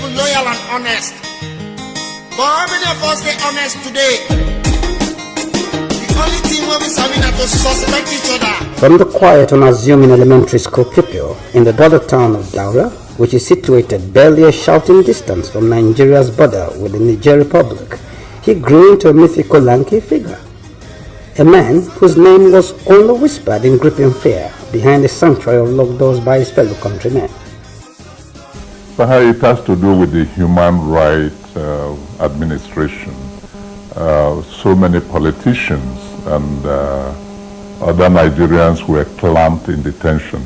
faithful, loyal, and honest. But how many of us get honest today? The only thing we're serving is to suspect each other. From the quiet, unassuming elementary school pupil in the border town of Daura, which is situated barely a shouting distance from Nigeria's border with the Niger Republic, he grew into a mythical lanky figure. A man whose name was only whispered in gripping fear behind the sanctuary of locked doors by his fellow countrymen. Buhari, it has to do with the human rights administration. So many politicians and other Nigerians were clamped in detention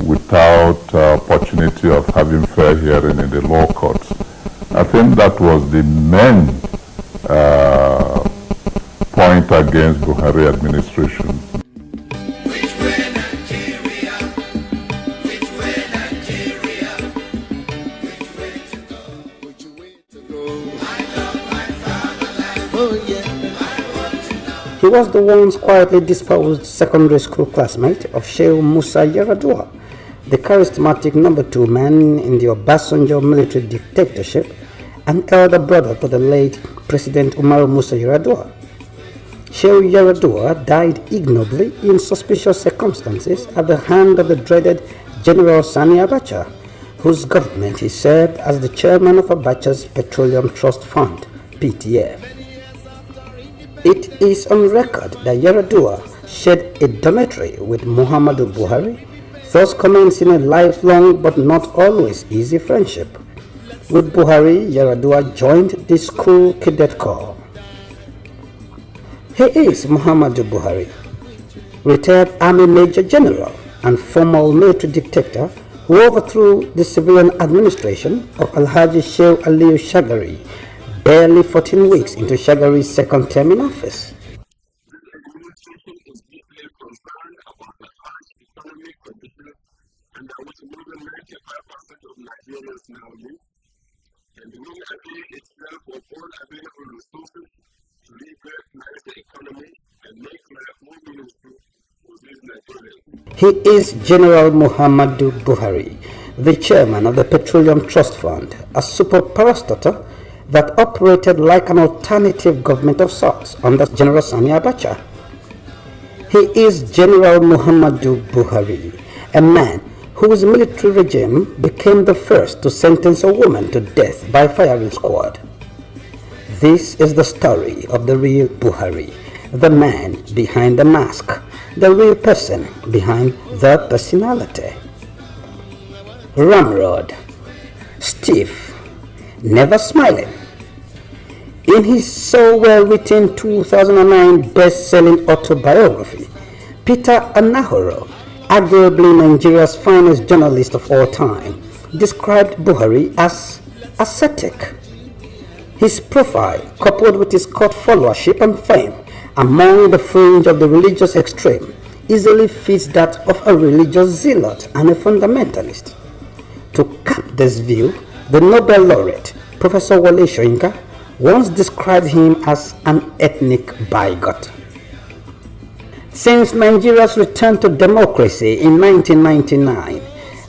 without opportunity of having fair hearing in the law courts. I think that was the main point against Buhari administration. He was the once quietly disposed secondary school classmate of Sheikh Musa Yar'Adua, the charismatic number 2 man in the Obasanjo military dictatorship, and elder brother to the late President Umaru Musa Yar'Adua. Sheikh Yar'Adua died ignobly in suspicious circumstances at the hand of the dreaded General Sani Abacha, whose government he served as the chairman of Abacha's Petroleum Trust Fund, PTF. It is on record that Yar'Adua shared a dormitory with Mohammadu Buhari, thus commencing a lifelong but not always easy friendship. With Buhari, Yar'Adua joined the school cadet corps. He is Mohammadu Buhari, retired Army Major General and former military dictator who overthrew the civilian administration of Alhaji Sheikh Aliyu Shagari barely 14 weeks into Shagari's second term in office. He is General Mohammadu Buhari, the chairman of the Petroleum Trust Fund, a super parastatal that operated like an alternative government of sorts under General Sani Abacha. He is General Mohammadu Buhari, a man whose military regime became the first to sentence a woman to death by firing squad. This is the story of the real Buhari, the man behind the mask, the real person behind the personality. Ramrod, stiff, never smiling. In his so well-written 2009 best-selling autobiography, Peter Anahoro, arguably Nigeria's finest journalist of all time, described Buhari as ascetic. His profile, coupled with his court followership and fame among the fringe of the religious extreme, easily fits that of a religious zealot and a fundamentalist. To cap this view, the Nobel laureate, Professor Wole Soyinka, once described him as an ethnic bigot. Since Nigeria's return to democracy in 1999,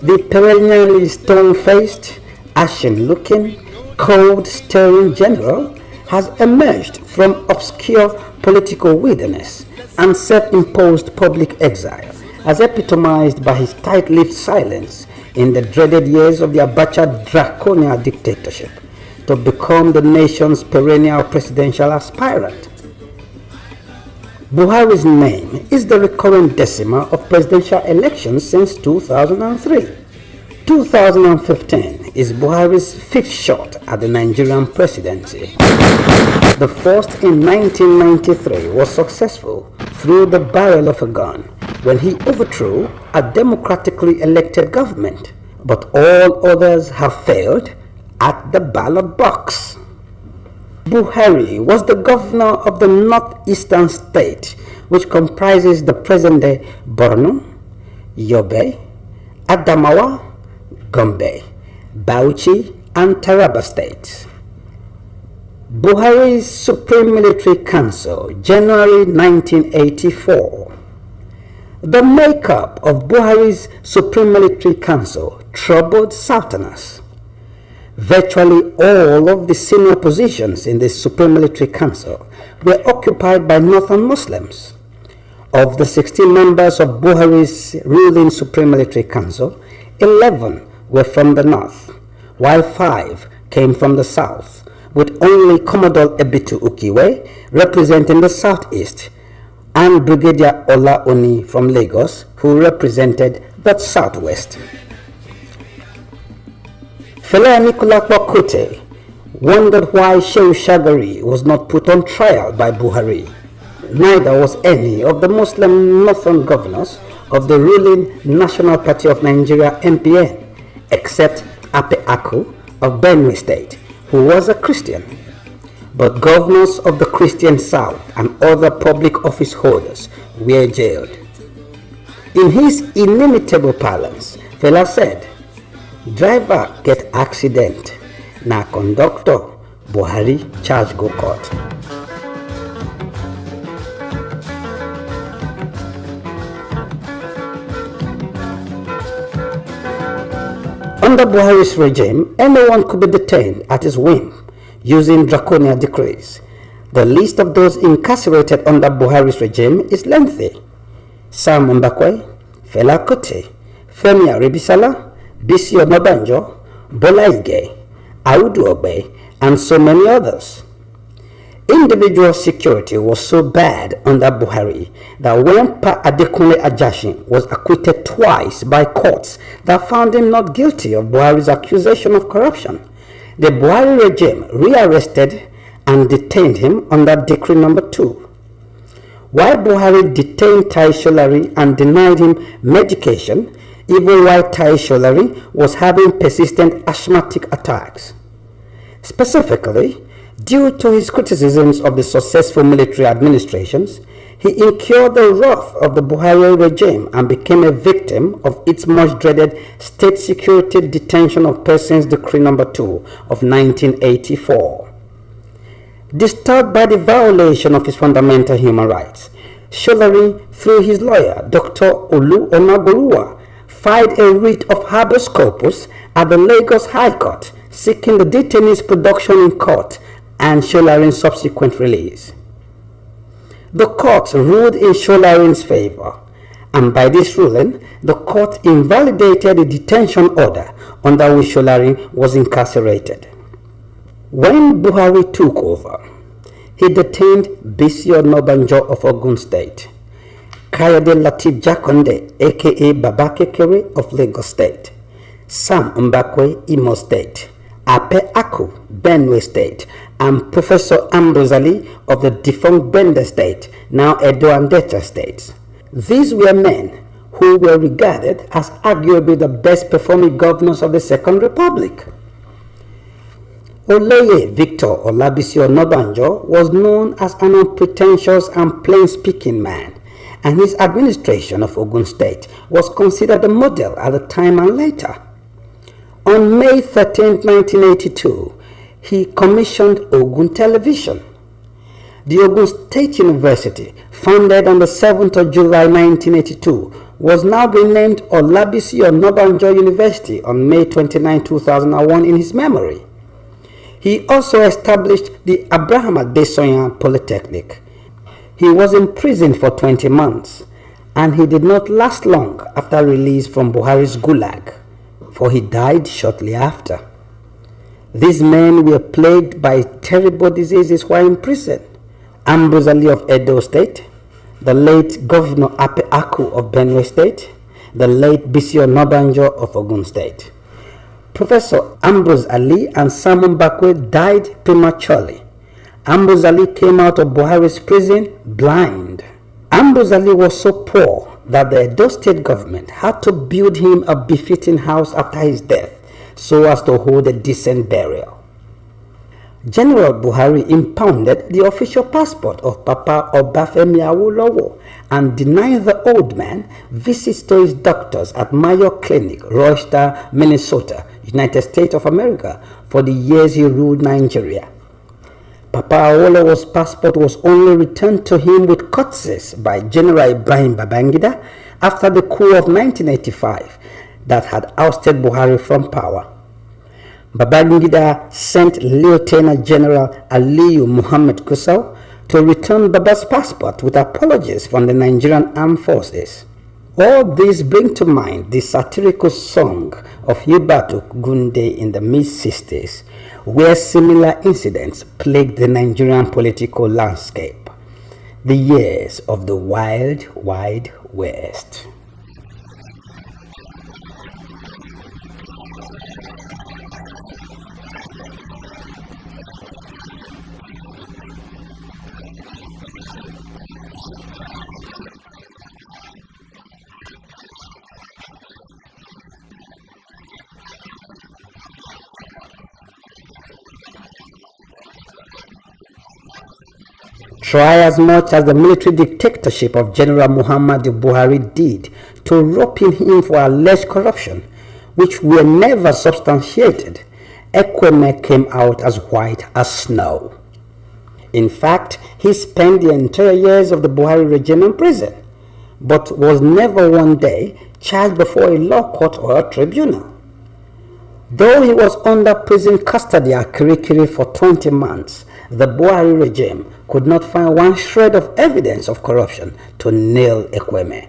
the perennially stone-faced, ashen-looking, cold-staring general has emerged from obscure political wilderness and self-imposed public exile, as epitomized by his tight-lipped silence in the dreaded years of the Abacha draconian dictatorship, to become the nation's perennial presidential aspirant. Buhari's name is the recurrent decimal of presidential elections since 2003. 2015 is Buhari's 5th shot at the Nigerian presidency. The first in 1993 was successful through the barrel of a gun when he overthrew a democratically elected government, but all others have failed at the ballot box. Buhari was the governor of the northeastern state, which comprises the present-day Borno, Yobe, Adamawa, Gombe, Bauchi, and Taraba states. Buhari's Supreme Military Council, January 1984. The makeup of Buhari's Supreme Military Council troubled Southerners. Virtually all of the senior positions in the Supreme Military Council were occupied by Northern Muslims. Of the 16 members of Buhari's ruling Supreme Military Council, 11 were from the north, while 5 came from the south, with only Commodore Ebitu Ukiwe representing the southeast, and Brigadier Ola Oni from Lagos, who represented the southwest. Fela Anikulapo Kute wondered why Shehu Shagari was not put on trial by Buhari. Neither was any of the Muslim northern governors of the ruling National Party of Nigeria (NPN), except Ape Aku of Benue State, who was a Christian. But governors of the Christian South and other public office holders were jailed. In his inimitable parlance, Fela said, "Driver get accident, na conductor Buhari charge go court." Under Buhari's regime, anyone could be detained at his whim using draconian decrees. The list of those incarcerated under Buhari's regime is lengthy. Sam Mbakwe, Fela Kuti, Femi Aribisala, Bisi Onabanjo, Bola Ige, Audu Ogbe, and so many others. Individual security was so bad under Buhari that when Pa Adekunle Ajashin was acquitted twice by courts that found him not guilty of Buhari's accusation of corruption, the Buhari regime rearrested and detained him under Decree Number 2. While Buhari detained Tai Sholari and denied him medication, even while Tai Sholari was having persistent asthmatic attacks. Specifically, due to his criticisms of the successful military administrations, he incurred the wrath of the Buhari regime and became a victim of its much dreaded State Security Detention of Persons Decree Number 2 of 1984. Disturbed by the violation of his fundamental human rights, Sholari, through his lawyer, Dr. Olu Onagoluwa, filed a writ of habeas corpus at the Lagos High Court, seeking the detainee's production in court and Sholari's subsequent release. The court ruled in Sholari's favor, and by this ruling, the court invalidated the detention order under which Sholari was incarcerated. When Buhari took over, he detained Bisi Onabanjo of Ogun State, Kayode Latif Jakonde aka Baba Kekere of Lagos State, Sam Mbakwe Imo State, Ape Aku Benue State, and Professor Ambrose Ali of the defunct Bende State, now Edo and Delta states. These were men who were regarded as arguably the best performing governors of the Second Republic. Oleye Victor Olabisi Onabanjo was known as an unpretentious and plain-speaking man, and his administration of Ogun State was considered a model at the time and later. On May 13, 1982, he commissioned Ogun Television. The Ogun State University, founded on the 7th of July 1982, was now renamed Olabisi Onabanjo University on May 29, 2001 in his memory. He also established the Abraham Adesoyan Polytechnic. He was imprisoned for 20 months, and he did not last long after release from Buhari's Gulag, for he died shortly after. These men were plagued by terrible diseases while in prison. Ambrose Ali of Edo State, the late Governor Ape Aku of Benue State, the late Bisi Onabanjo of Ogun State. Professor Ambrose Ali and Sam Mbakwe died prematurely. Ambrose Ali came out of Buhari's prison blind. Ambrose Ali was so poor that the Edo State government had to build him a befitting house after his death, so as to hold a decent burial. General Buhari impounded the official passport of Papa Obafemi Awolowo and denied the old man visits to his doctors at Mayo Clinic, Rochester, Minnesota, United States of America, for the years he ruled Nigeria. Papa Awolowo's passport was only returned to him with courtesies by General Ibrahim Babangida after the coup of 1985 that had ousted Buhari from power. Babangida sent Lieutenant General Aliyu Muhammad Gusau to return Baba's passport with apologies from the Nigerian Armed Forces. All these bring to mind the satirical song of Yubatu Gunde in the mid-60s, where similar incidents plagued the Nigerian political landscape. The years of the Wild Wide West. Try as much as the military dictatorship of General Mohammadu Buhari did to rope in him for alleged corruption, which were never substantiated, Ekweme came out as white as snow. In fact, he spent the entire years of the Buhari regime in prison, but was never one day charged before a law court or a tribunal. Though he was under prison custody at Kirikiri for 20 months, the Buhari regime could not find one shred of evidence of corruption to nail Ekweme.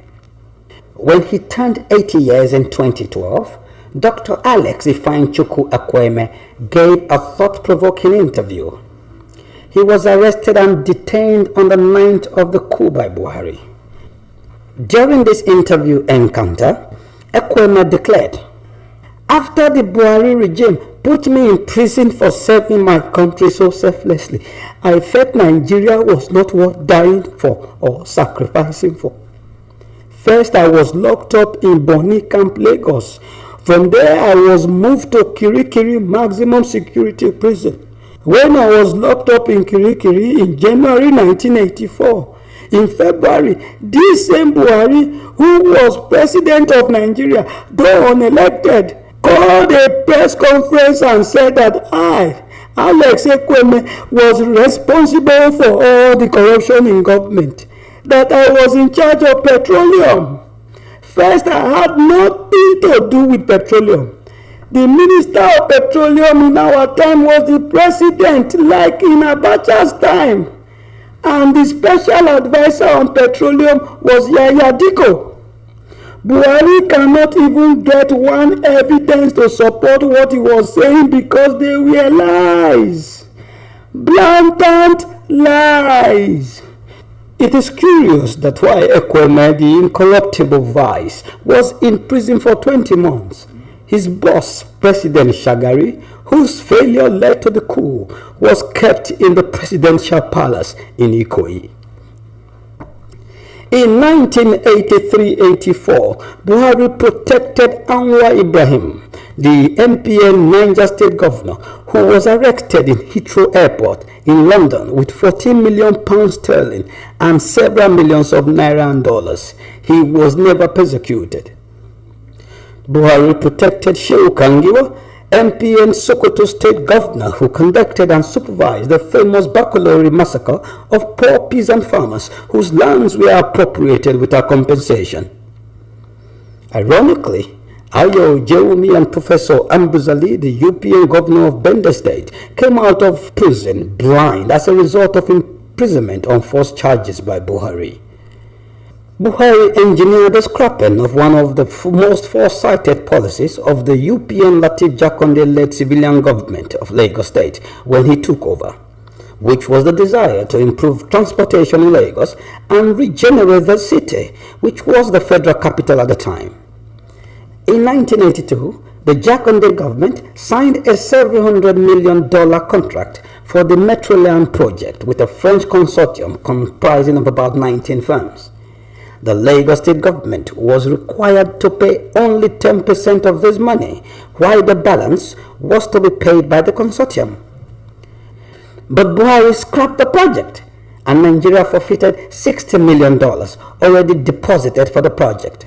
When he turned 80 years in 2012, Dr. Alex Ifeanyichukwu Ekweme gave a thought-provoking interview. He was arrested and detained on the 9th of the coup by Buhari. During this interview encounter, Ekweme declared, "After the Buhari regime put me in prison for serving my country so selflessly, I felt Nigeria was not worth dying for or sacrificing for. First, I was locked up in Bonny Camp, Lagos. From there, I was moved to Kirikiri Maximum Security Prison. When I was locked up in Kirikiri in January 1984, in February, this same Buhari, who was president of Nigeria, though unelected, called a press conference and said that I, Alex Ekweme, was responsible for all the corruption in government, that I was in charge of petroleum. First, I had nothing to do with petroleum. The Minister of Petroleum in our time was the president, like in Abacha's time. And the special advisor on petroleum was Yaya Diko. Buhari cannot even get one evidence to support what he was saying because they were lies. Blatant lies. It is curious that why Ekweme, the incorruptible vice, was in prison for 20 months. His boss, President Shagari, whose failure led to the coup, was kept in the presidential palace in Ikoyi. In 1983-84, Buhari protected Anwar Ibrahim, the MPN Niger State governor, who was arrested in Heathrow Airport in London with £14 million sterling and several millions of naira and dollars. He was never persecuted. Buhari protected Shehu Kangiwa, MPN Sokoto State governor, who conducted and supervised the famous Bakolori massacre of poor peasant farmers whose lands were appropriated without compensation. Ironically, Ayo Jewumi and Professor Ambuzali, the UPN governor of Bender State, came out of prison blind as a result of imprisonment on false charges by Buhari. Buhari engineered the scrapping of one of the most foresighted policies of the UPN Latif Jakonde-led civilian government of Lagos State when he took over, which was the desire to improve transportation in Lagos and regenerate the city, which was the federal capital at the time. In 1982, the Jakonde government signed a $700 million contract for the Metroland project with a French consortium comprising of about 19 firms. The Lagos State government was required to pay only 10% of this money, while the balance was to be paid by the consortium. But Buhari scrapped the project, and Nigeria forfeited $60 million already deposited for the project.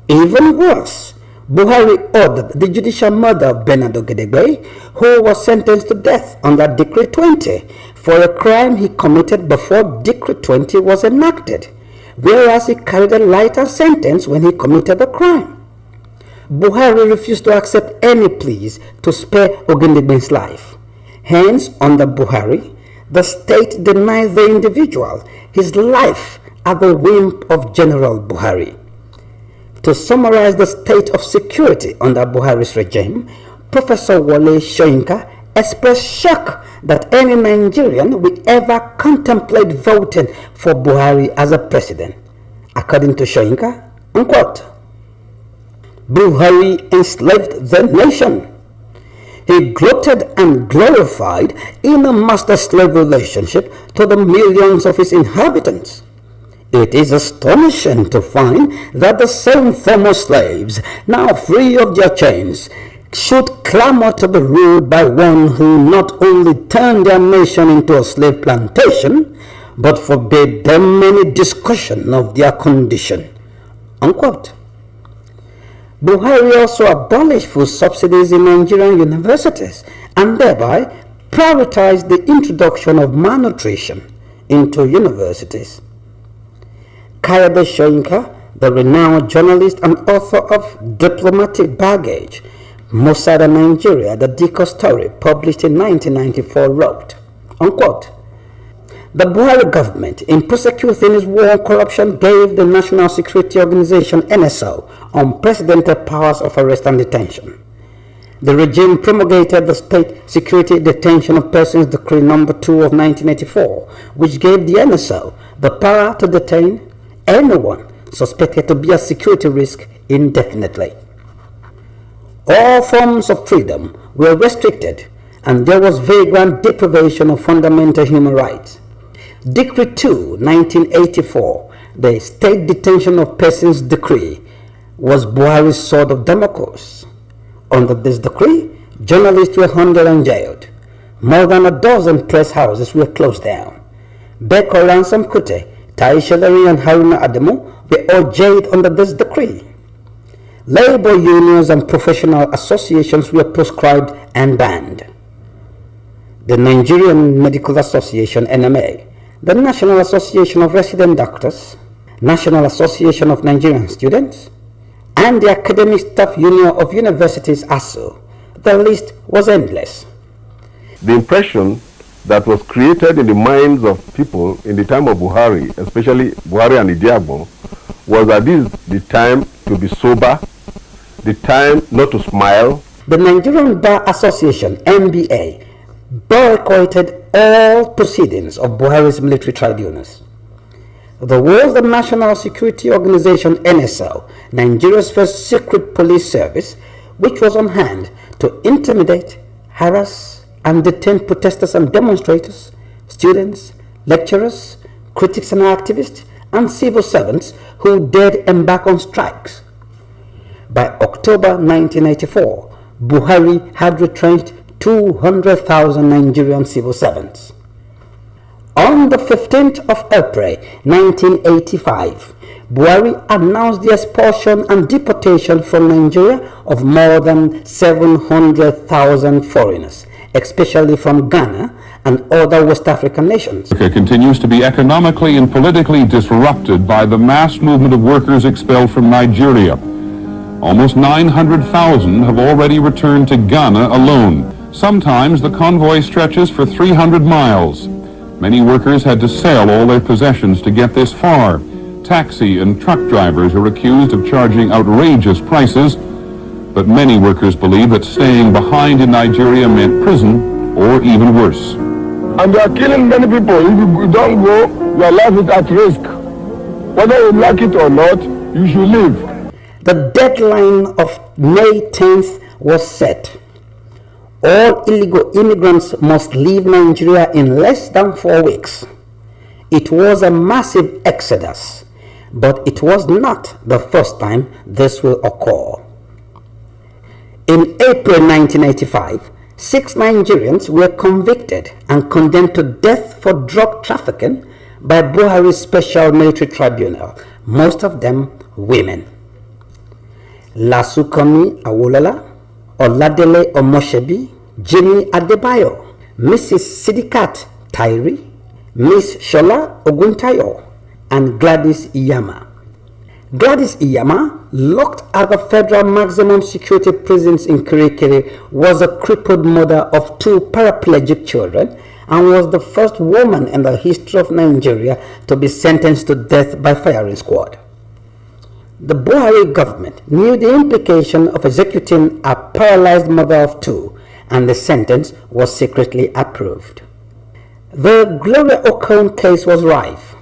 Even worse, Buhari ordered the judicial murder of Bernard Ogedegbe, who was sentenced to death under Decree 20 for a crime he committed before Decree 20 was enacted, whereas he carried a lighter sentence when he committed the crime. Buhari refused to accept any pleas to spare Ogundigbe's life. Hence, under Buhari, the state denied the individual his life at the whim of General Buhari. To summarize the state of security under Buhari's regime, Professor Wole Soyinka expressed shock that any Nigerian would ever contemplate voting for Buhari as a president. According to Soyinka, unquote, Buhari enslaved the nation. He gloated and glorified in a master-slave relationship to the millions of his inhabitants. It is astonishing to find that the same former slaves, now free of their chains, should clamor to be ruled by one who not only turned their nation into a slave plantation, but forbade them any discussion of their condition. Unquote. Buhari also abolished food subsidies in Nigerian universities and thereby prioritized the introduction of malnutrition into universities. Kayode Soyinka, the renowned journalist and author of Diplomatic Baggage, Mossad and Nigeria, the Diko Story, published in 1994, wrote, unquote, the Buhari government, in prosecuting its war on corruption, gave the National Security Organization, NSO, unprecedented powers of arrest and detention. The regime promulgated the State Security Detention of Persons Decree No. 2 of 1984, which gave the NSO the power to detain anyone suspected to be a security risk indefinitely. All forms of freedom were restricted, and there was vagrant deprivation of fundamental human rights. Decree 2, 1984, the State Detention of Persons Decree, was Buhari's sword of Damocles. Under this decree, journalists were hunted and jailed. More than a dozen press houses were closed down. Beko Ransom Kute, Taisha Larry and Haruna Ademo were all jailed under this decree. Labor unions and professional associations were proscribed and banned. The Nigerian Medical Association, NMA, the National Association of Resident Doctors, National Association of Nigerian Students, and the Academic Staff Union of Universities, ASU. The list was endless. The impression that was created in the minds of people in the time of Buhari, especially Buhari and Idiagbo, was that this is the time to be sober, the time not to smile. The Nigerian Bar Association, NBA, boycotted all proceedings of Buhari's military tribunals. There was the National Security Organization, NSO, Nigeria's first secret police service, which was on hand to intimidate, harass, and detain protesters and demonstrators, students, lecturers, critics and activists, and civil servants who dared embark on strikes. By October 1984, Buhari had retrenched 200,000 Nigerian civil servants. On the 15th of April 1985, Buhari announced the expulsion and deportation from Nigeria of more than 700,000 foreigners, especially from Ghana and other West African nations. Africa continues to be economically and politically disrupted by the mass movement of workers expelled from Nigeria. Almost 900,000 have already returned to Ghana alone. Sometimes the convoy stretches for 300 miles. Many workers had to sell all their possessions to get this far. Taxi and truck drivers are accused of charging outrageous prices, but many workers believe that staying behind in Nigeria meant prison or even worse. And they are killing many people. If you don't go, your life is at risk. Whether you like it or not, you should leave. The deadline of May 10th was set. All illegal immigrants must leave Nigeria in less than 4 weeks. It was a massive exodus, but it was not the first time this will occur. In April 1985, 6 Nigerians were convicted and condemned to death for drug trafficking by Buhari's Special Military Tribunal, most of them women. Lasukomi Awolola, Oladele Omoshebi, Jimmy Adebayo, Mrs. Sidikat Tairi, Miss Shola Oguntayo, and Gladys Iyama. Gladys Iyama, locked at the federal maximum security prisons in Kirikiri, was a crippled mother of 2 paraplegic children and was the first woman in the history of Nigeria to be sentenced to death by firing squad. The Buhari government knew the implication of executing a paralyzed mother of 2, and the sentence was secretly approved. The Gloria Okon case was rife.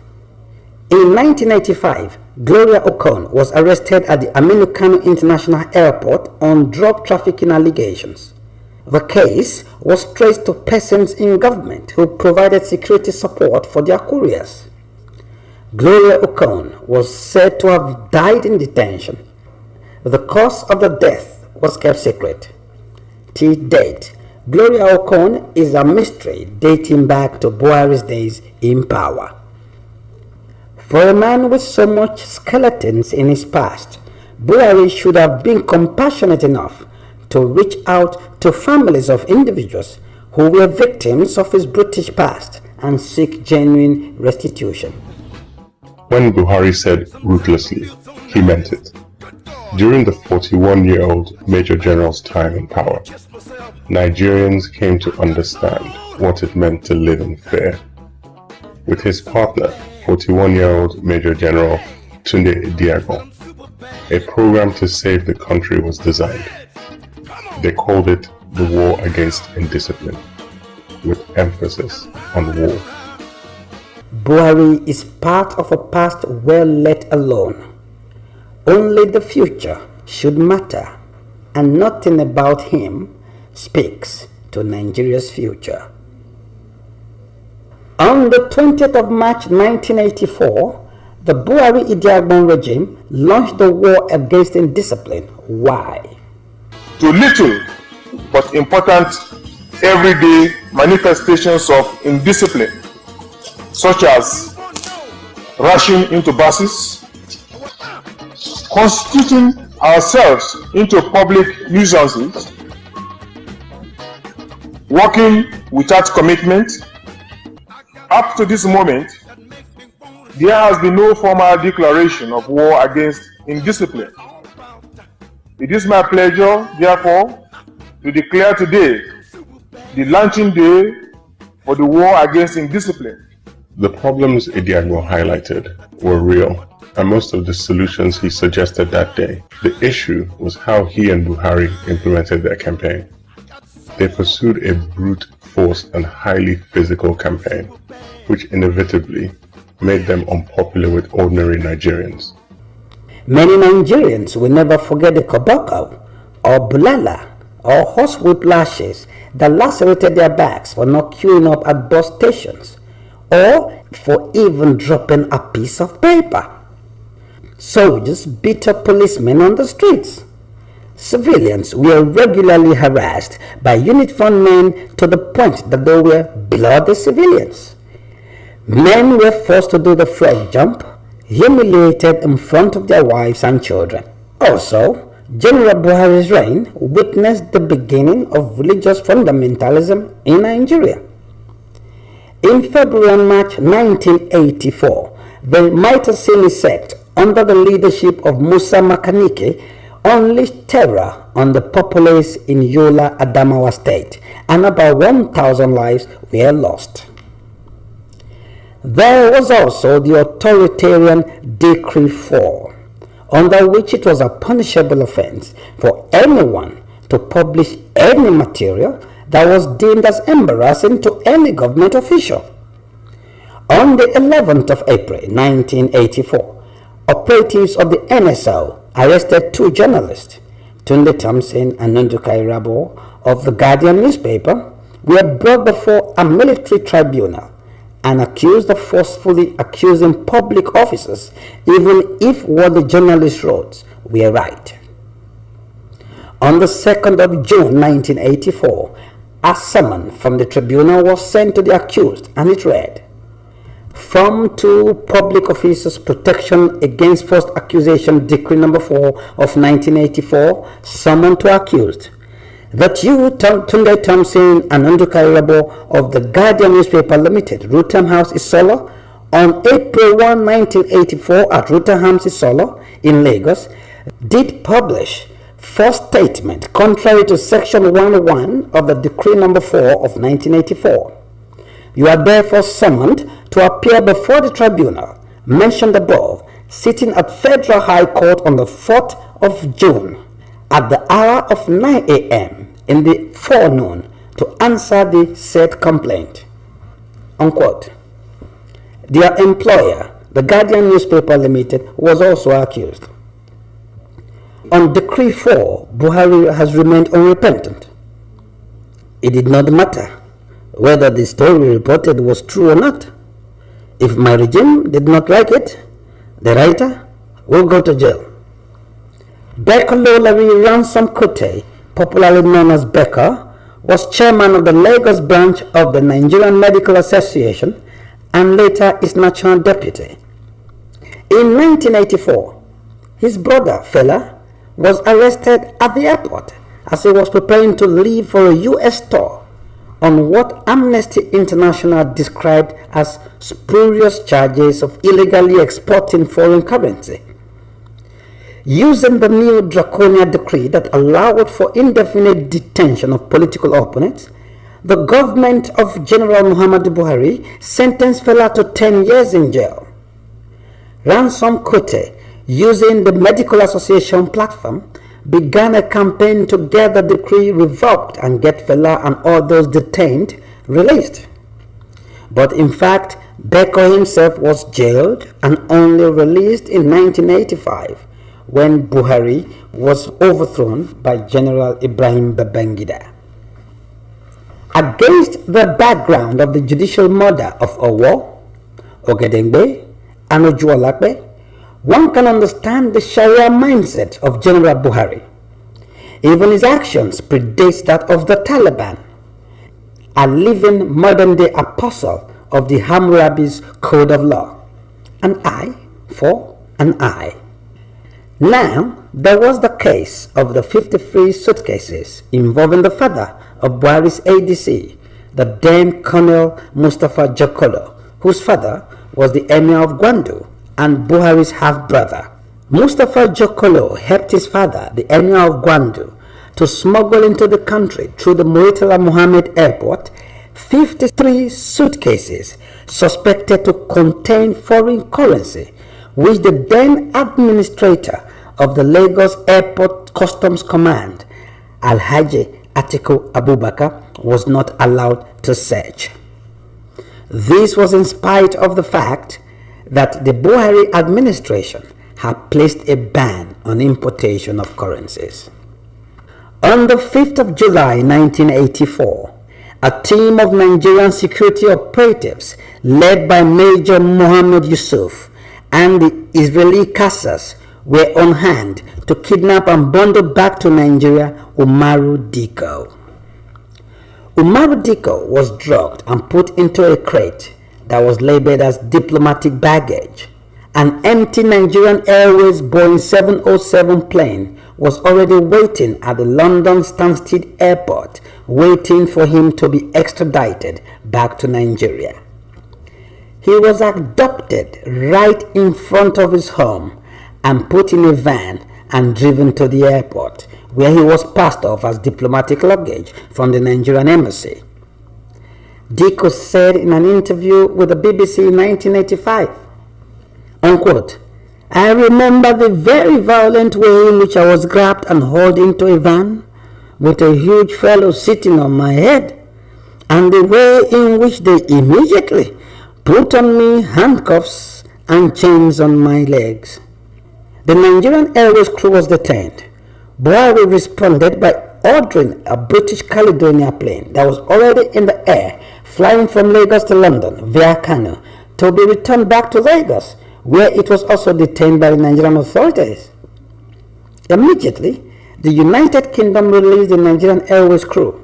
In 1985, Gloria Okon was arrested at the Aminu Kano International Airport on drug trafficking allegations. The case was traced to persons in government who provided security support for their couriers. Gloria Okon was said to have died in detention. The cause of the death was kept secret. To date, Gloria Okon is a mystery dating back to Buhari's days in power. For a man with so much skeletons in his past, Buhari should have been compassionate enough to reach out to families of individuals who were victims of his brutish past and seek genuine restitution. When Buhari said ruthlessly, he meant it. During the 41-year-old Major General's time in power, Nigerians came to understand what it meant to live in fear. With his partner, 41-year-old Major General Tunde Ediagbon, a program to save the country was designed. They called it the War Against Indiscipline, with emphasis on war. Buhari is part of a past well let alone. Only the future should matter, and nothing about him speaks to Nigeria's future. On the 20th of March 1984, the Buhari Ediagbon regime launched the war against indiscipline. Why? To little but important everyday manifestations of indiscipline, such as rushing into buses, constituting ourselves into public nuisances, working without commitment. Up to this moment, there has been no formal declaration of war against indiscipline. It is my pleasure, therefore, to declare today the launching day for the war against indiscipline. The problems Ediagbon highlighted were real, and most of the solutions he suggested that day. The issue was how he and Buhari implemented their campaign. They pursued a brute force and highly physical campaign, which inevitably made them unpopular with ordinary Nigerians. Many Nigerians will never forget the koboko, or bulala, or horsewhip lashes that lacerated their backs for not queuing up at bus stations, or for even dropping a piece of paper. Soldiers beat up policemen on the streets. Civilians were regularly harassed by uniformed men to the point that they were bloody civilians. Men were forced to do the frog jump, humiliated in front of their wives and children. Also, General Buhari's reign witnessed the beginning of religious fundamentalism in Nigeria. In February and March 1984, the Maitasili sect, under the leadership of Musa Makanike, unleashed terror on the populace in Yola, Adamawa State, and about 1,000 lives were lost. There was also the authoritarian Decree 4, under which it was a punishable offense for anyone to publish any material that was deemed as embarrassing to any government official. On the 11th of April 1984, operatives of the NSO arrested 2 journalists, Tunde Thompson and Nduka Irabo of the Guardian newspaper, were brought before a military tribunal and accused of forcefully accusing public officers, even if what the journalists wrote were right. On the 2nd of June 1984, a summons from the tribunal was sent to the accused, and it read, "From to Public Officers Protection Against False Accusation Decree No. 4 of 1984, summon to accused, that you, Tunde Thompson and Nduka Irabo of the Guardian Newspaper Limited, Rutham House, Isolo, on April 1, 1984 at Rotherham Solo in Lagos, did publish false statement contrary to section 1.1 of the decree number 4 of 1984. You are therefore summoned to appear before the tribunal mentioned above, sitting at Federal High Court on the 4th of June at the hour of 9 a.m. in the forenoon to answer the said complaint. Unquote. Their employer, the Guardian Newspaper Limited, was also accused. On Decree 4, Buhari has remained unrepentant. It did not matter whether the story reported was true or not. If my regime did not like it, the writer will go to jail. Bekolo Larry Ransom Kute, popularly known as Beka, was chairman of the Lagos branch of the Nigerian Medical Association and later its national deputy. In 1984, his brother Fela was arrested at the airport as he was preparing to leave for a U.S. tour on what Amnesty International described as spurious charges of illegally exporting foreign currency. Using the new draconian decree that allowed for indefinite detention of political opponents, the government of General Mohammadu Buhari sentenced Fela to 10 years in jail. Ransom Kute, using the Medical Association platform, began a campaign to get the decree revoked and get Fela and all those detained released. But in fact, Beko himself was jailed and only released in 1985 when Buhari was overthrown by General Ibrahim Babangida. Against the background of the judicial murder of Owo, Ogedengbe, and Ojuolape, one can understand the Sharia mindset of General Buhari. Even his actions predate that of the Taliban, a living modern-day apostle of the Hammurabi's code of law. An eye for an eye. Now, there was the case of the 53 suitcases involving the father of Buhari's ADC, the then Colonel Mustafa Jokolo, whose father was the Emir of Gwandu and Buhari's half-brother. Mustafa Jokolo helped his father, the Emir of Gwandu, to smuggle into the country through the Muritala Muhammad Airport 53 suitcases suspected to contain foreign currency, which the then administrator of the Lagos Airport Customs Command, Alhaji Atiku Abubakar, was not allowed to search. This was in spite of the fact that the Buhari administration had placed a ban on importation of currencies. On the 5th of July 1984, a team of Nigerian security operatives led by Major Mohammed Yusuf and the Israeli Kassas were on hand to kidnap and bundle back to Nigeria Umaru Diko. Umaru Diko was drugged and put into a crate that was labeled as diplomatic baggage. An empty Nigerian Airways Boeing 707 plane was already waiting at the London Stansted Airport, waiting for him to be extradited back to Nigeria. He was abducted right in front of his home and put in a van and driven to the airport, where he was passed off as diplomatic luggage from the Nigerian embassy. Diko said in an interview with the BBC in 1985, unquote, "I remember the very violent way in which I was grabbed and hauled into a van with a huge fellow sitting on my head, and the way in which they immediately put on me handcuffs and chains on my legs." The Nigerian Airways crew was detained. Buhari responded by ordering a British Caledonia plane that was already in the air, flying from Lagos to London via Kano, to be returned back to Lagos, where it was also detained by the Nigerian authorities. Immediately, the United Kingdom released the Nigerian Airways crew.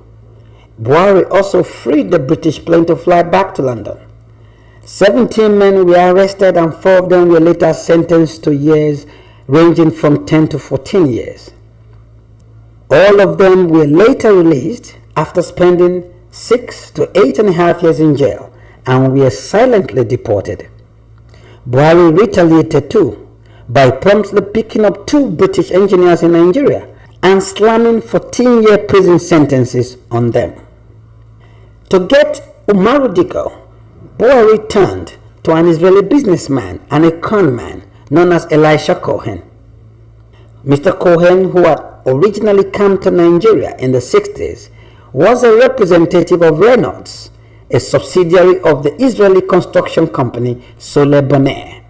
Buhari also freed the British plane to fly back to London. 17 men were arrested and 4 of them were later sentenced to years ranging from 10 to 14 years. All of them were later released after spending 6 to 8.5 years in jail and were silently deported. Buhari retaliated too by promptly picking up 2 British engineers in Nigeria and slamming 14-year prison sentences on them. To get Mohammadu Dikko, Buhari turned to an Israeli businessman and a conman known as Elisha Cohen. Mr. Cohen, who had originally come to Nigeria in the 60s, was a representative of Reynolds, a subsidiary of the Israeli construction company Sole Bonaire.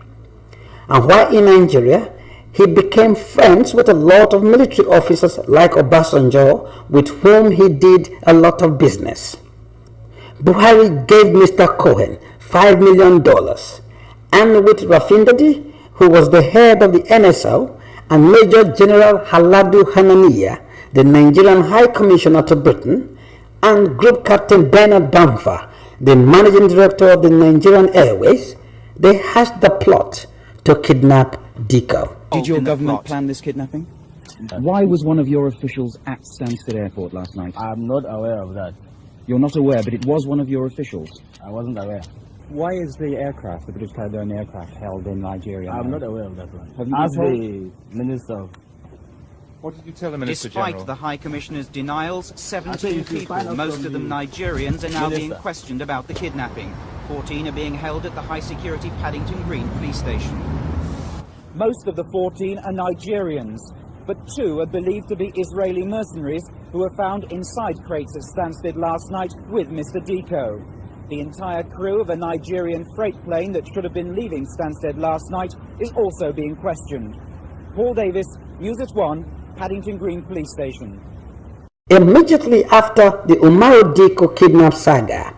And while in Nigeria, he became friends with a lot of military officers like Obasanjo, with whom he did a lot of business. Buhari gave Mr. Cohen $5 million, and with Rafindadi, who was the head of the NSO, and Major General Haladu Hananiya, the Nigerian High Commissioner to Britain, and Group Captain Bernard Bamfa, the Managing Director of the Nigerian Airways, they hatched the plot to kidnap Dikko. Did your government plan this kidnapping? Why was one of your officials at Stansted Airport last night? I'm not aware of that. You're not aware, but it was one of your officials. I wasn't aware. Why is the aircraft, the British Caledonian aircraft, held in Nigeria? I'm not aware of that one. Have you Ask been the Minister. What did you tell the Minister Despite General? the High Commissioner's denials, 17 people, most of them Nigerians, are now being questioned about the kidnapping. 14 are being held at the high-security Paddington Green police station. Most of the 14 are Nigerians, but 2 are believed to be Israeli mercenaries who were found inside crates at Stansted last night with Mr. Dikko. The entire crew of a Nigerian freight plane that should have been leaving Stansted last night is also being questioned. Paul Davis, News at 1, Paddington Green Police Station. Immediately after the Mohammadu Dikko kidnap saga,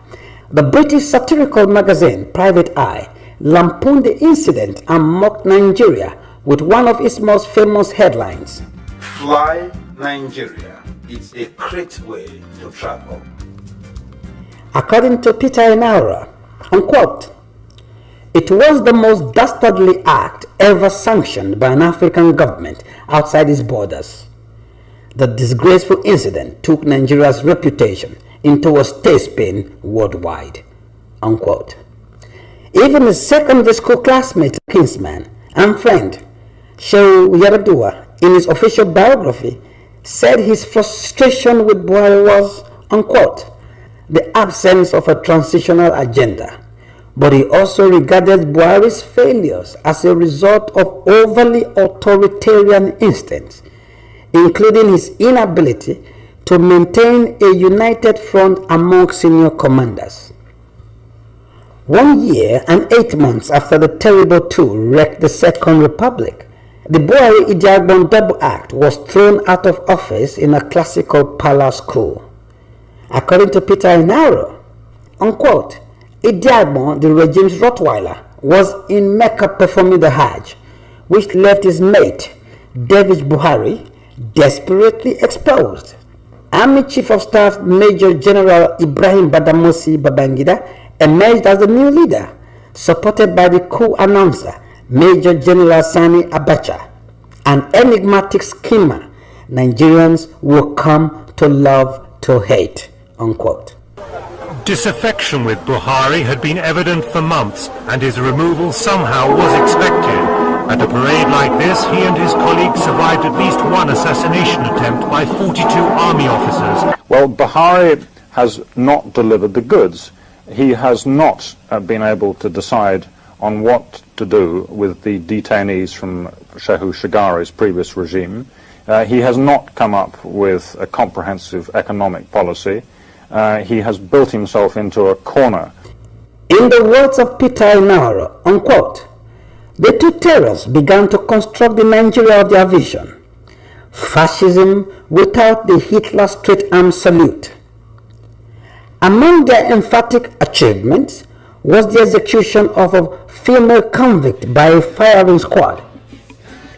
the British satirical magazine Private Eye lampooned the incident and mocked Nigeria with one of its most famous headlines: Fly Nigeria. It's a great way to travel. According to Peter Enaura, unquote, "It was the most dastardly act ever sanctioned by an African government outside its borders. The disgraceful incident took Nigeria's reputation into a tailspin worldwide," unquote. Even his secondary school classmate, kinsman, and friend, Shehu Yaradua, in his official biography, said his frustration with Buhari was, unquote, the absence of a transitional agenda, but he also regarded Buhari's failures as a result of overly authoritarian instincts, including his inability to maintain a united front among senior commanders. 1 year and 8 months after the terrible coup wrecked the Second Republic, the Buhari-Idi Agbon double act was thrown out of office in a classical palace coup. According to Peter Enaro, unquote, Idi Agbon, the regime's Rottweiler, was in Mecca performing the Hajj, which left his mate, David Buhari, desperately exposed. Army Chief of Staff Major General Ibrahim Badamasi Babangida emerged as the new leader, supported by the coup announcer, Major General Sani Abacha, an enigmatic schemer Nigerians will come to love to hate, unquote. Disaffection with Buhari had been evident for months, and his removal somehow was expected. At a parade like this, he and his colleagues survived at least one assassination attempt by 42 army officers. Well, Buhari has not delivered the goods. He has not been able to decide on what to do with the detainees from Shehu Shagari's previous regime. He has not come up with a comprehensive economic policy. He has built himself into a corner. In the words of Peter Enaro, unquote, the two terrors began to construct the Nigeria of their vision. Fascism without the Hitler straight-arm salute. Among their emphatic achievements was the execution of a female convict by a firing squad,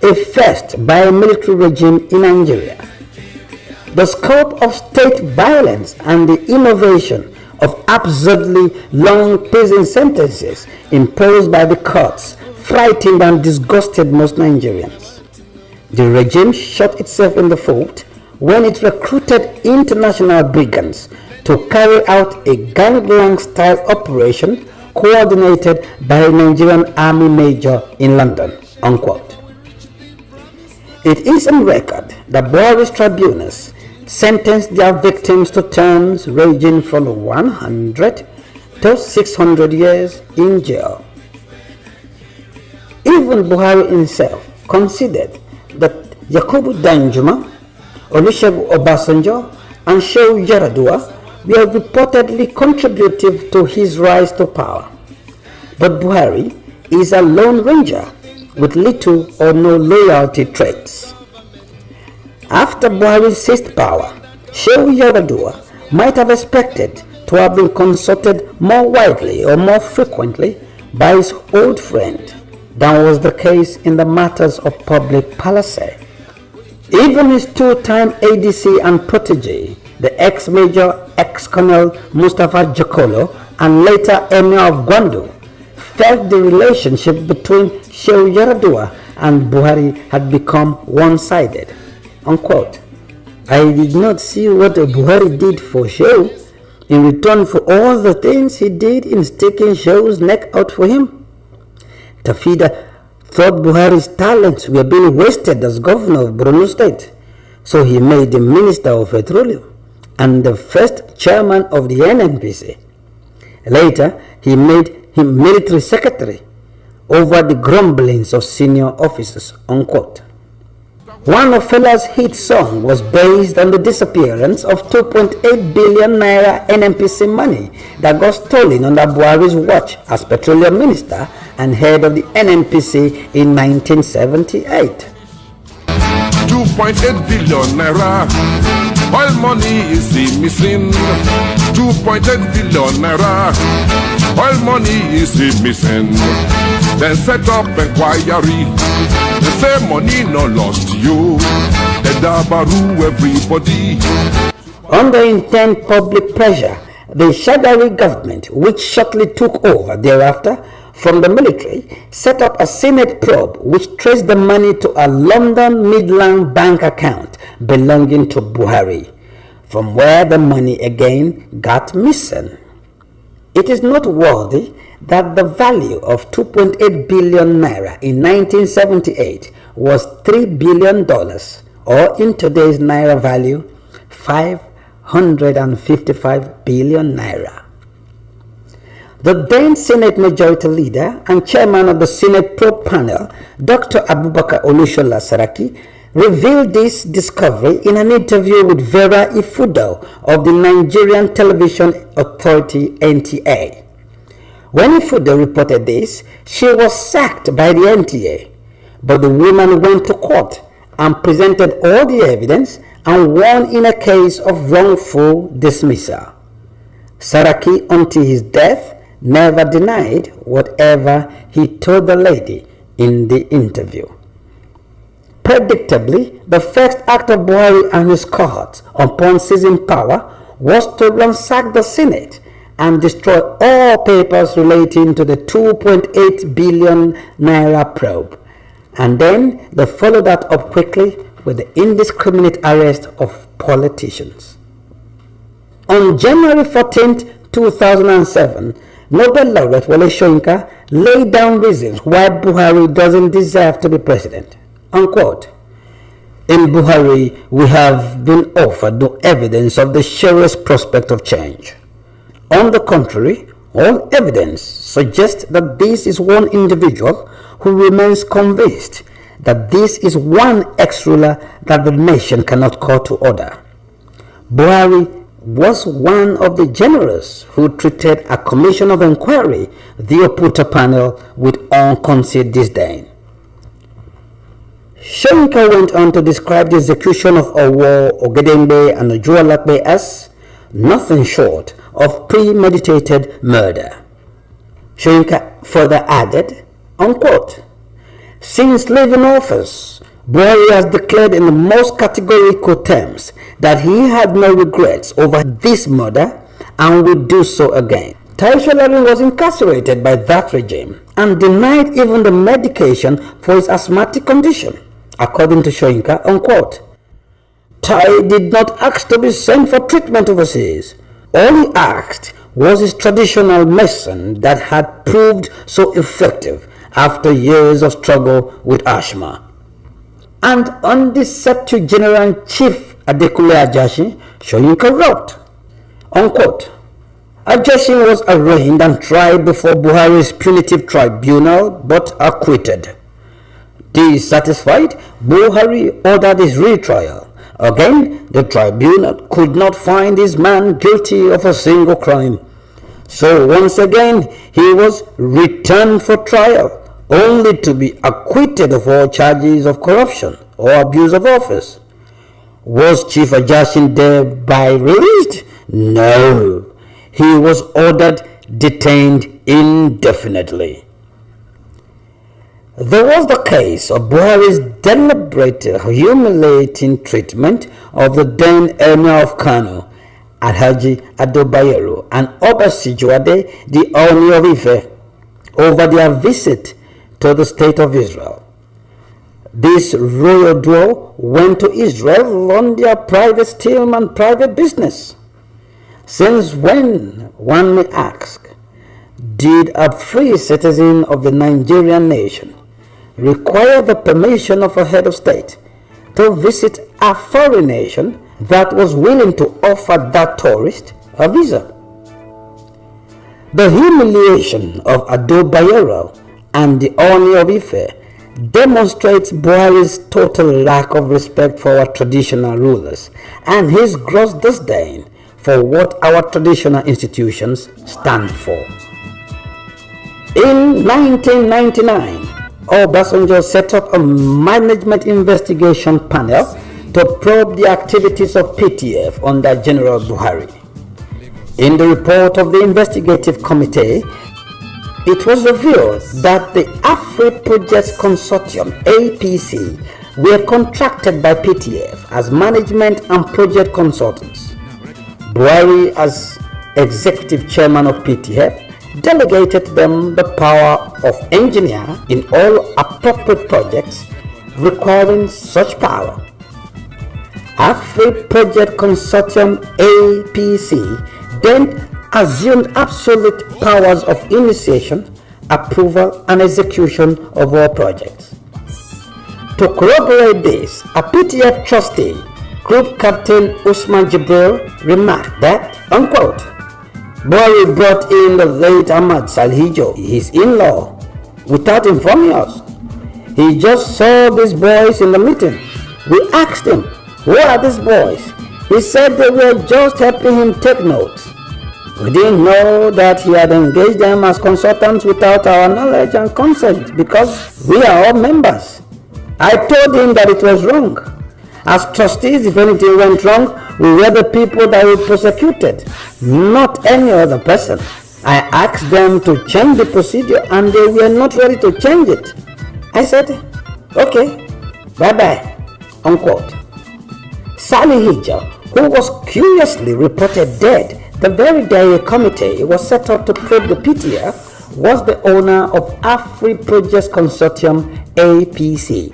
a first by a military regime in Nigeria. The scope of state violence and the innovation of absurdly long prison sentences imposed by the courts frightened and disgusted most Nigerians. The regime shot itself in the foot when it recruited international brigands to carry out a gangland-style operation coordinated by a Nigerian army major in London, unquote. It is on record that Buhari's tribunals sentenced their victims to terms ranging from 100 to 600 years in jail. Even Buhari himself considered that Yakubu Danjuma, Olusegun Obasanjo, and Shehu Yaradua were reportedly contributive to his rise to power. But Buhari is a lone ranger with little or no loyalty traits. After Buhari seized power, Shehu Yaradua might have expected to have been consulted more widely or more frequently by his old friend than was the case in the matters of public policy. Even his two-time ADC and protege, the ex-major ex-colonel Mustafa Jakolo and later Emir of Gwandu, felt the relationship between Shehu Yaradua and Buhari had become one-sided, unquote. I did not see what Buhari did for Shehu in return for all the things he did in sticking Shehu's neck out for him. Tafida thought Buhari's talents were being wasted as governor of Borno State, so he made him Minister of Petroleum and the first chairman of the NNPC. Later, he made him military secretary over the grumblings of senior officers, unquote. One of Fela's hit songs was based on the disappearance of 2.8 billion naira NNPC money that got stolen under Buhari's watch as petroleum minister and head of the NNPC in 1978. 2.8 billion naira, oil money is missing. 2.8 billion naira, oil money is missing. Then set up inquiry. They say money no lost you. They dabaru everybody. Under intense public pressure, the Shagari government, which shortly took over thereafter from the military, set up a Senate probe which traced the money to a London Midland bank account belonging to Buhari, from where the money again got missing. It is noteworthy that the value of 2.8 billion naira in 1978 was $3 billion, or in today's naira value, 555 billion naira. The then Senate Majority Leader and Chairman of the Senate Probe Panel, Dr. Abubakar Olushola Saraki, revealed this discovery in an interview with Vera Ifudo of the Nigerian Television Authority (NTA). When Ifudo reported this, she was sacked by the NTA, but the woman went to court and presented all the evidence and won in a case of wrongful dismissal. Saraki, until his death, never denied whatever he told the lady in the interview. Predictably, the first act of Buhari and his cohorts upon seizing power was to ransack the Senate and destroy all papers relating to the 2.8 billion naira probe. And then they followed that up quickly with the indiscriminate arrest of politicians. On January 14, 2007, Nobel laureate Wole Soyinka laid down reasons why Buhari doesn't deserve to be president, unquote. In Buhari, we have been offered no evidence of the surest prospect of change. On the contrary, all evidence suggests that this is one individual who remains convinced that this is one ex-ruler that the nation cannot call to order. Buhari was one of the generals who treated a commission of inquiry, the Oputa panel, with unconcealed disdain. Soyinka went on to describe the execution of Owo, Ogedengbe, and Ojuolakbe as nothing short of premeditated murder. Soyinka further added, unquote, "Since leaving office, Buhari has declared in the most categorical terms that he had no regrets over this murder and will do so again. Taisha Larin was incarcerated by that regime and denied even the medication for his asthmatic condition, according to Soyinka, unquote. Tai did not ask to be sent for treatment overseas. All he asked was his traditional medicine that had proved so effective after years of struggle with asthma. And on the Secretary-General-in-Chief Adekunle Ajasin showing corrupt, unquote. Ajasin was arraigned and tried before Buhari's punitive tribunal but acquitted. Dissatisfied, Buhari ordered his retrial. Again, the tribunal could not find this man guilty of a single crime. So once again, he was returned for trial, only to be acquitted of all charges of corruption or abuse of office. Was Chief Ajasin thereby released? No. He was ordered detained indefinitely. There was the case of Buhari's deliberate, humiliating treatment of the then Emir of Kano, Alhaji Ado Bayero, and Obasi Juade, the Oni of Ife, over their visit to the State of Israel. This royal duo went to Israel on their private steam and private business. Since when, one may ask, did a free citizen of the Nigerian nation require the permission of a head of state to visit a foreign nation that was willing to offer that tourist a visa? The humiliation of Ado Bayero and the Oni of Ife demonstrates Buhari's total lack of respect for our traditional rulers and his gross disdain for what our traditional institutions stand for. In 1999, Obasanjo set up a management investigation panel to probe the activities of PTF under General Buhari. In the report of the investigative committee, it was revealed that the Afri Projects Consortium, APC, were contracted by PTF as management and project consultants. Buhari, as executive chairman of PTF, delegated them the power of engineer in all appropriate projects requiring such power. Afri Project Consortium, APC, then assumed absolute powers of initiation, approval, and execution of all projects. To corroborate this, a PTF trustee, Group Captain Usman Jibril, remarked that, unquote, Buhari brought in the late Ahmad Salhijo, his in-law, without informing us. He just saw these boys in the meeting. We asked him, who are these boys? He said they were just helping him take notes. We didn't know that he had engaged them as consultants without our knowledge and consent because we are all members. I told him that it was wrong. As trustees, if anything went wrong, we were the people that were prosecuted, not any other person. I asked them to change the procedure and they were not ready to change it. I said, okay, bye-bye, unquote. Sally Hijab, who was curiously reported dead the very day a committee was set up to probe the PTF, was the owner of Afri Projects Consortium, APC.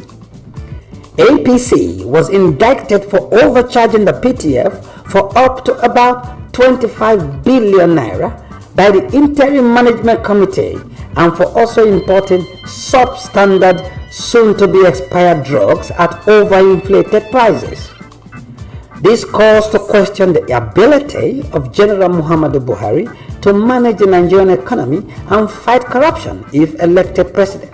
APC was indicted for overcharging the PTF for up to about 25 billion naira by the Interim Management Committee and for also importing substandard, soon-to-be expired drugs at overinflated prices. This caused to question the ability of General Mohammadu Buhari to manage the Nigerian economy and fight corruption if elected president.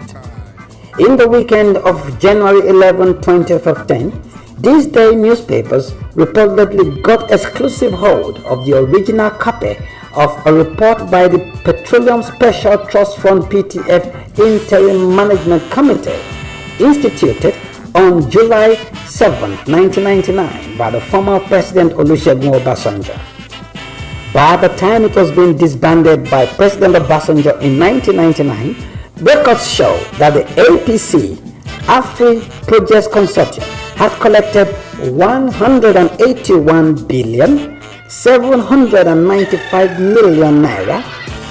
In the weekend of January 11, 2015, these day newspapers reportedly got exclusive hold of the original copy of a report by the Petroleum Special Trust Fund PTF Interim Management Committee instituted on July 7, 1999 by the former President Olusegun Obasanjo. By the time it was being disbanded by President Obasanjo in 1999, records show that the APC Afri Projects Consortium had collected 181 billion 795 million naira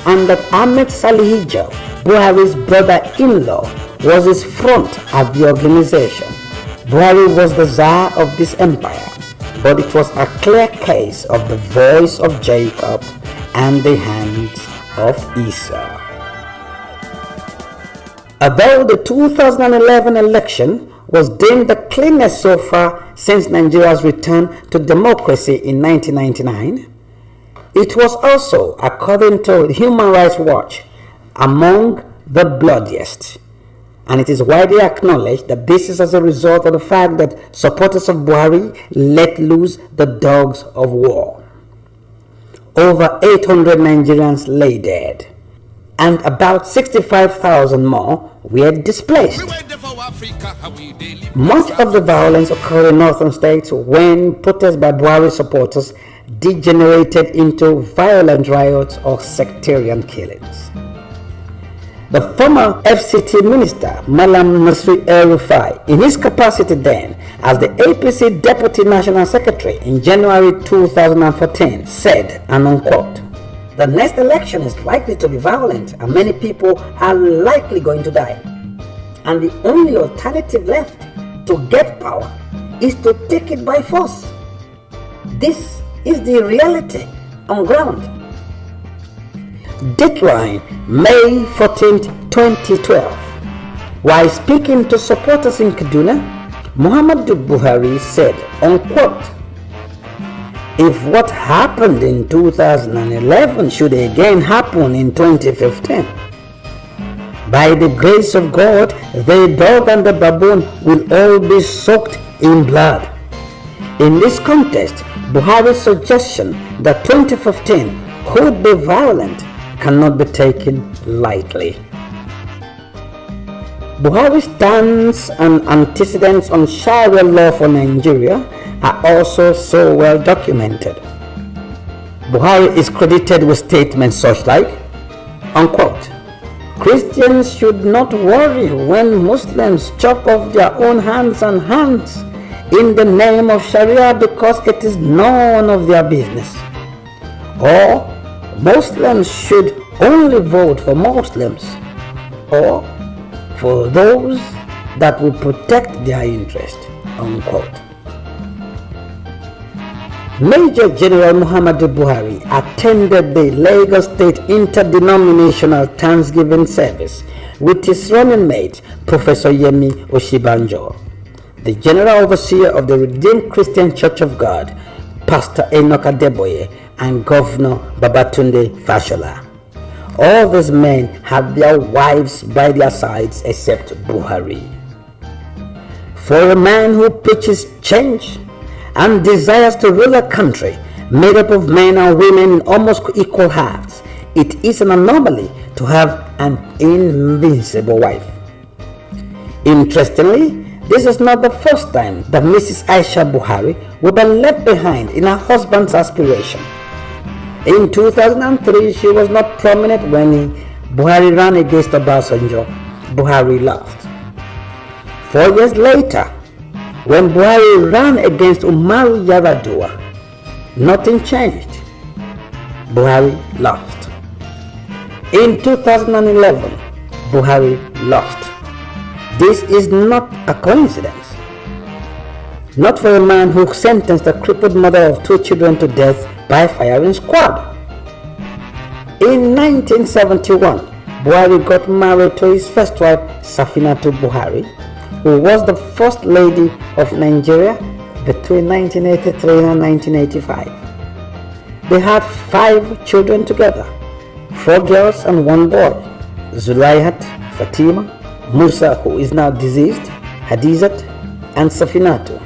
and that Ahmed Salihijo, Buhari's brother-in-law, was his front at the organization. Buhari was the czar of this empire, but it was a clear case of the voice of Jacob and the hands of Esau. Although the 2011 election was deemed the cleanest so far since Nigeria's return to democracy in 1999, it was also, according to Human Rights Watch, among the bloodiest. And it is widely acknowledged that this is as a result of the fact that supporters of Buhari let loose the dogs of war. Over 800 Nigerians lay dead, and about 65,000 more were displaced. Much of the violence occurred in northern states when protests by Buhari supporters degenerated into violent riots or sectarian killings. The former FCT minister, Malam Nasri El-Rufai, in his capacity then as the APC Deputy National Secretary in January 2014, said, and unquote, "The next election is likely to be violent and many people are likely going to die. And the only alternative left to get power is to take it by force. This is the reality on ground." Deadline, May 14, 2012. While speaking to supporters in Kaduna, Mohammadu Buhari said, unquote, "If what happened in 2011 should again happen in 2015, by the grace of God, the dog and the baboon will all be soaked in blood." In this context, Buhari's suggestion that 2015 could be violent cannot be taken lightly. Buhari's stance and antecedents on Sharia law for Nigeria are also so well documented. Buhari is credited with statements such like, unquote, "Christians should not worry when Muslims chop off their own hands and hands in the name of Sharia because it is none of their business." Or, "Muslims should only vote for Muslims," or "for those that will protect their interest," unquote. Major General Mohammadu Buhari attended the Lagos State Interdenominational Thanksgiving service with his running mate, Professor Yemi Oshibanjo, the General Overseer of the Redeemed Christian Church of God, Pastor Enoch Adeboye, and Governor Babatunde Fashola. All these men have their wives by their sides except Buhari. For a man who preaches change and desires to rule a country made up of men and women in almost equal halves, it is an anomaly to have an invincible wife. Interestingly, this is not the first time that Mrs. Aisha Buhari will be left behind in her husband's aspiration. In 2003, she was not prominent when Buhari ran against Obasanjo. Buhari lost. 4 years later, when Buhari ran against Umaru Yar'Adua, nothing changed. Buhari lost. In 2011, Buhari lost. This is not a coincidence. Not for a man who sentenced a crippled mother of 2 children to death by firing squad. In 1971, Buhari got married to his first wife, Safinatu Buhari, who was the first lady of Nigeria between 1983 and 1985. They had 5 children together, 4 girls and 1 boy, Zulaihat, Fatima, Musa, who is now deceased, Hadizat, and Safinatu,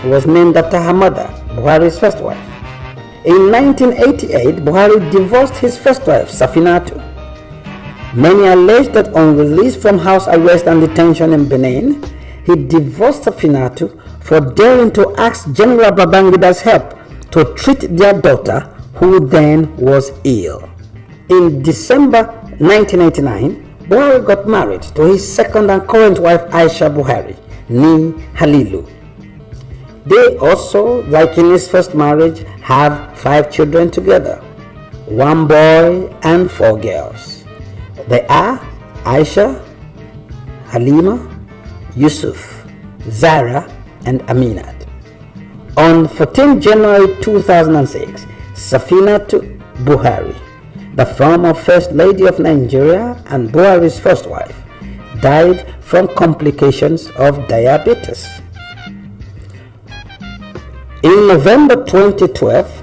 who was named after her mother, Buhari's first wife. In 1988, Buhari divorced his first wife, Safinatu. Many allege that on release from house arrest and detention in Benin, he divorced Safinatu for daring to ask General Babangida's help to treat their daughter, who then was ill. In December 1989, Buhari got married to his second and current wife, Aisha Buhari, nee Halilu. They also, like in his first marriage, have 5 children together, 1 boy and 4 girls. They are Aisha, Halima, Yusuf, Zara, and Aminat. On 14 January 2006, Safinatu Buhari the former First Lady of Nigeria and Buhari's first wife, died from complications of diabetes. In November 2012,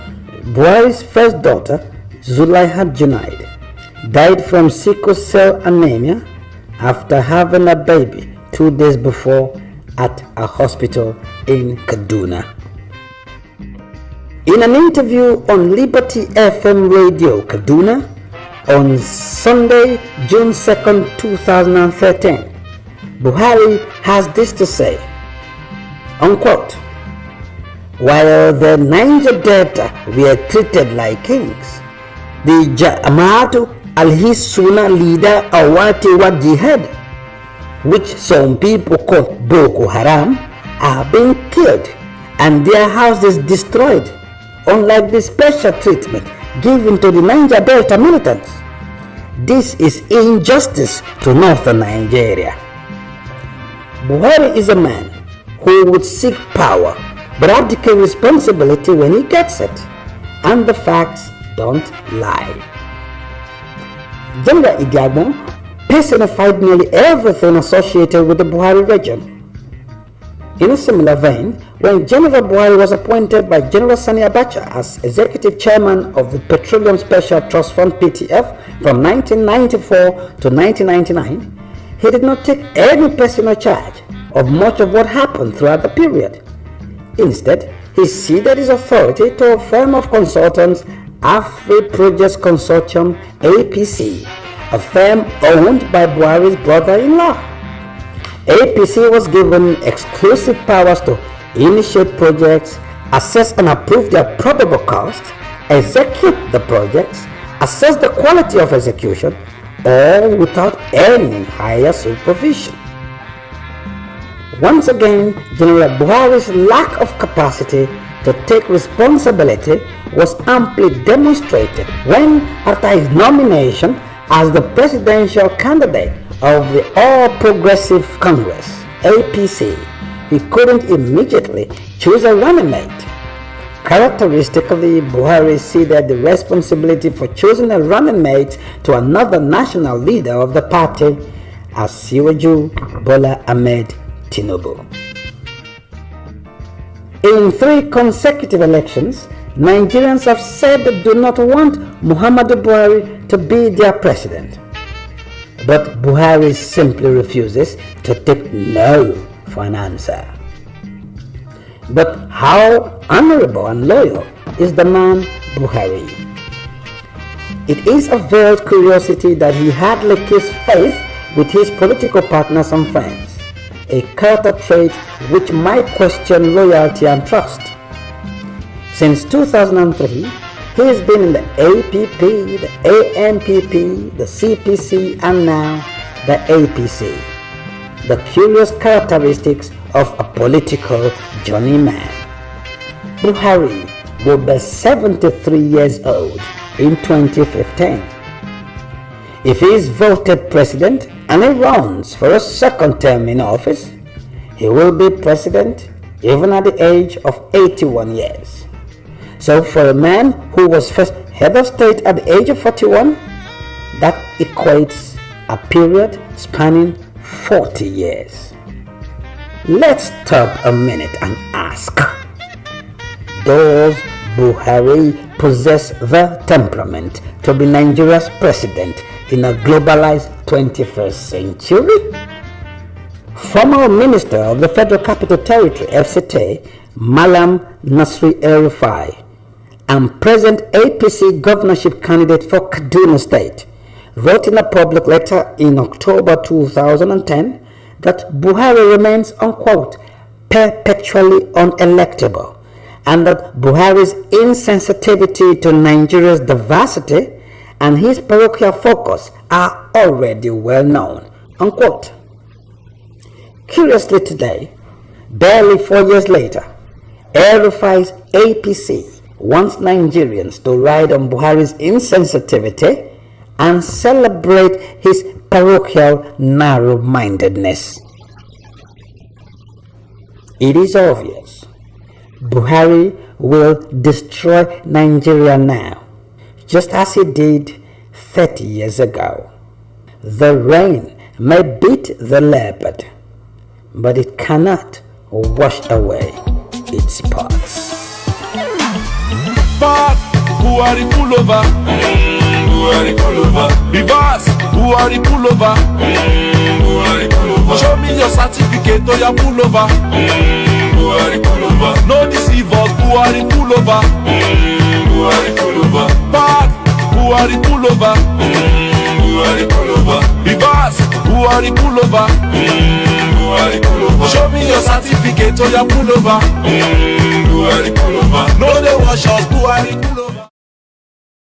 Buhari's first daughter, Zulaiha Junaid, died from sickle cell anemia after having a baby 2 days before at a hospital in Kaduna. In an interview on Liberty FM Radio Kaduna on Sunday, June 2nd, 2013, Buhari has this to say, unquote, "While the Niger Delta were treated like kings, the Jama'atu al-Hissuna leader Awati wa Jihad, which some people call Boko Haram, are being killed and their houses destroyed, unlike the special treatment given to the Niger Delta militants. This is injustice to northern Nigeria." Buhari is a man who would seek power but abdicate responsibility when he gets it, and the facts don't lie. General Igabon personified nearly everything associated with the Buhari regime. In a similar vein, when General Buhari was appointed by General Sani Abacha as Executive Chairman of the Petroleum Special Trust Fund (PTF) from 1994 to 1999, he did not take any personal charge of much of what happened throughout the period. Instead, he ceded his authority to a firm of consultants, Afri Projects Consortium (APC), a firm owned by Buhari's brother-in-law. APC was given exclusive powers to initiate projects, assess and approve their probable costs, execute the projects, assess the quality of execution, all without any higher supervision. Once again, General Buhari's lack of capacity to take responsibility was amply demonstrated when, after his nomination as the presidential candidate of the All Progressive Congress (APC), he couldn't immediately choose a running mate. Characteristically, Buhari ceded the responsibility for choosing a running mate to another national leader of the party, Asiwaju Bola Ahmed Tinubu. In 3 consecutive elections, Nigerians have said they do not want Mohammadu Buhari to be their president. But Buhari simply refuses to take no for an answer. But how honorable and loyal is the man Buhari? It is a veiled curiosity that he hardly kissed faith with his political partners and friends, a character trait which might question loyalty and trust. Since 2003, he has been in the APP, the ANPP, the CPC, and now the APC. The curious characteristics of a political journeyman. Buhari will be 73 years old in 2015. If he is voted president and he runs for a second term in office, he will be president even at the age of 81 years. So for a man who was first head of state at the age of 41, that equates a period spanning 40 years. Let's stop a minute and ask, does Buhari possess the temperament to be Nigeria's president in a globalized 21st century? Former Minister of the Federal Capital Territory, FCT, Malam Nasri El-Rufai, and present APC governorship candidate for Kaduna State, wrote in a public letter in October 2010 that Buhari remains, unquote, perpetually unelectable, and that Buhari's insensitivity to Nigeria's diversity and his parochial focus are already well known, unquote. Curiously today, barely 4 years later, El-Rufai's APC wants Nigerians to ride on Buhari's insensitivity and celebrate his parochial narrow-mindedness. It is obvious Buhari will destroy Nigeria now, just as he did 30 years ago. The rain may beat the leopard, but it cannot wash away its spots. Buhari pull over. Buhari pull over. Reverse. Buhari pull over. Buhari pull over. Show me your certificate or your pull over. Buhari pull over. No deceive us. Buhari pull over. Buhari pull over. Back. Buhari pull over. Buhari pull over. Reverse. Buhari pull over. Buhari pull over. Show me your certificate or your pull over. Buhari pull over. No they wash us. Buhari pull over.